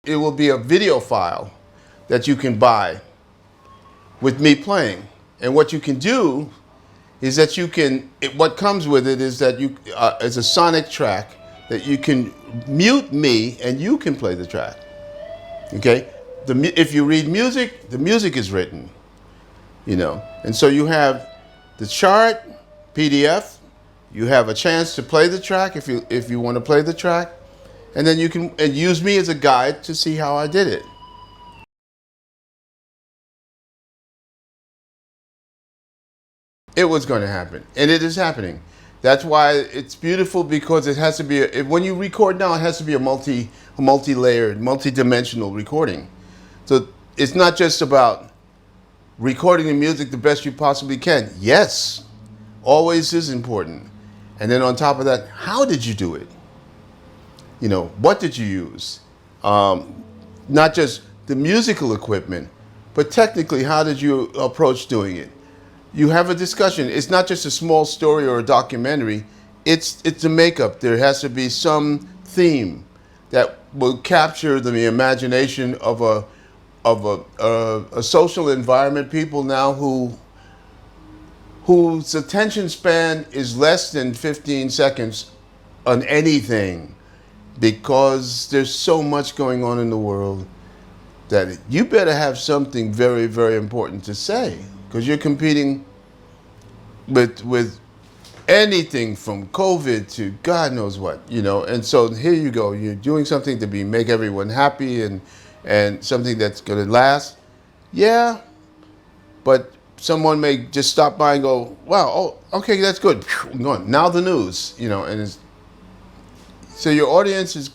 It will be a video file that you can buy with me playing. And what you can do is that what comes with it is that it's a sonic track that you can mute me and you can play the track. Okay? If you read music, the music is written, And so you have the chart, PDF, you have a chance to play the track if you want to play the track, and then you can use me as a guide to see how I did it. It was going to happen, and it is happening. That's why it's beautiful, because it has to be when you record now, it has to be a multi-layered, multi-dimensional recording. So it's not just about recording the music the best you possibly can. Yes, always is important. And then on top of that, how did you do it? What did you use? Not just the musical equipment, but technically, how did you approach doing it? You have a discussion. It's not just a small story or a documentary. It's a makeup. There has to be some theme that will capture the imagination of a social environment. People now whose attention span is less than 15 seconds on anything, because there's so much going on in the world that you better have something very, very important to say, because you're competing with anything from COVID to God knows what, And so here you go. You're doing something to make everyone happy and something that's going to last. Yeah, but someone may just stop by and go, wow, oh, okay, that's good. Now the news, and so your audience has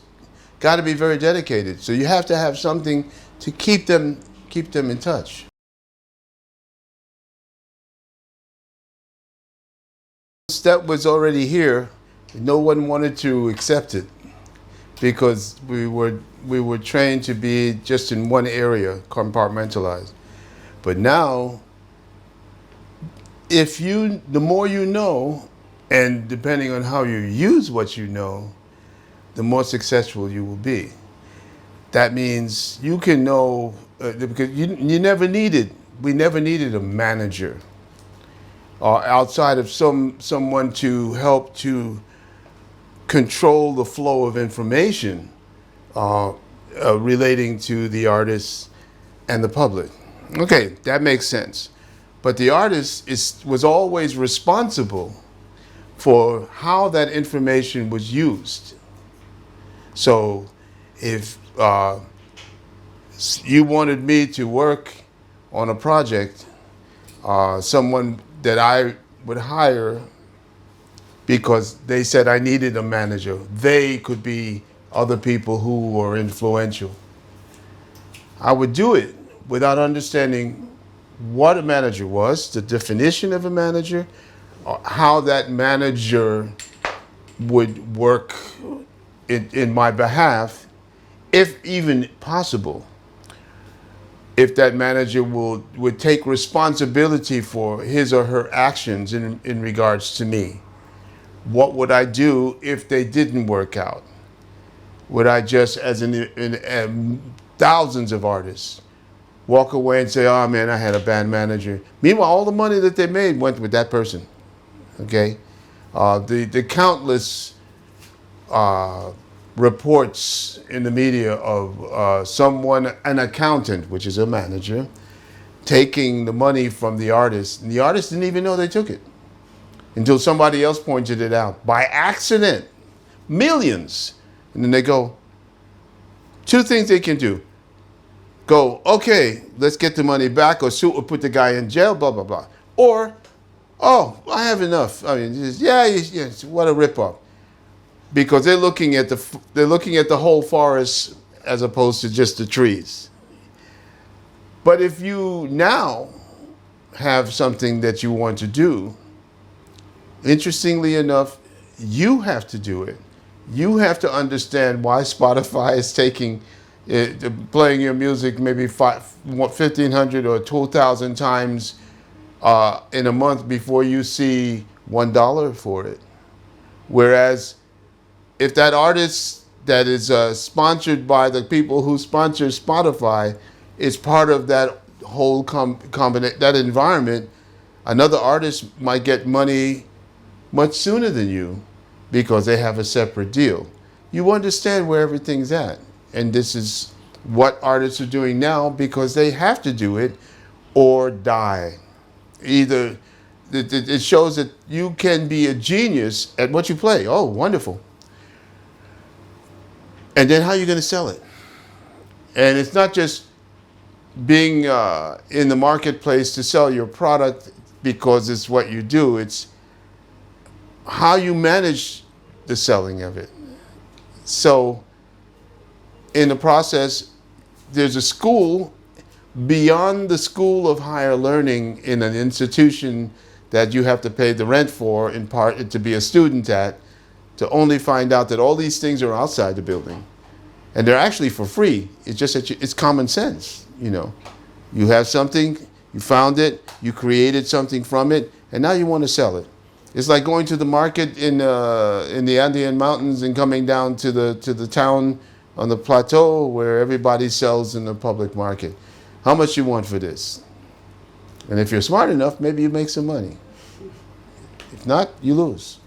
got to be very dedicated. So you have to have something to keep them in touch. That was already here. No one wanted to accept it, because we were trained to be just in one area, compartmentalized. But now, the more you know, and depending on how you use what you know, the more successful you will be. That means you can know, because we never needed a manager outside of someone to help to control the flow of information relating to the and the public. Okay, that makes sense. But the artist was always responsible for how that information was used. So if you wanted me to work on a project, someone that I would hire, because they said I needed a manager. They could be other people who were influential. I would do it without understanding what a manager was, the definition of a manager, how that manager would work in my behalf, if even possible. If that manager would take responsibility for his or her actions in regards to me. What would I do if they didn't work out? Would I just, as in thousands of artists, walk away and say, oh man, I had a bad manager. Meanwhile, all the money that they made went with that person, okay? The countless reports in the media of an accountant, which is a manager, taking the money from the artist, and the artist didn't even know they took it until somebody else pointed it out by accident. Millions. And then they go, two things they can do. Go, okay, let's get the money back, or sue, or put the guy in jail, blah, blah, blah. Or, oh, I have enough. I mean, yes, what a ripoff. Because they're looking at the whole forest as opposed to just the trees. But if you now have something that you want to do, interestingly enough, you have to do it. You have to understand why Spotify is playing your music maybe 1,500 or 2,000 times in a month before you see $1 for it. Whereas if that artist that is sponsored by the people who sponsor Spotify is part of that whole that environment. Another artist might get money much sooner than you because they have a separate deal. You understand where everything's at. And this is what artists are doing now because they have to do it or die. Either it shows that you can be a genius at what you play. Oh, wonderful. And then how are you going to sell it? And it's not just being in the marketplace to sell your product because it's what you do. It's how you manage the selling of it. So in the process, there's a school beyond the school of higher learning in an institution that you have to pay the rent for, in part to be a student at, to only find out that all these things are outside the building. And they're actually for free. It's just that it's common sense, you know. You have something, you found it, you created something from it, and now you want to sell it. It's like going to the market in the Andean Mountains and coming down to the town on the plateau where everybody sells in the public market. How much you want for this? And if you're smart enough, maybe you make some money. If not, you lose.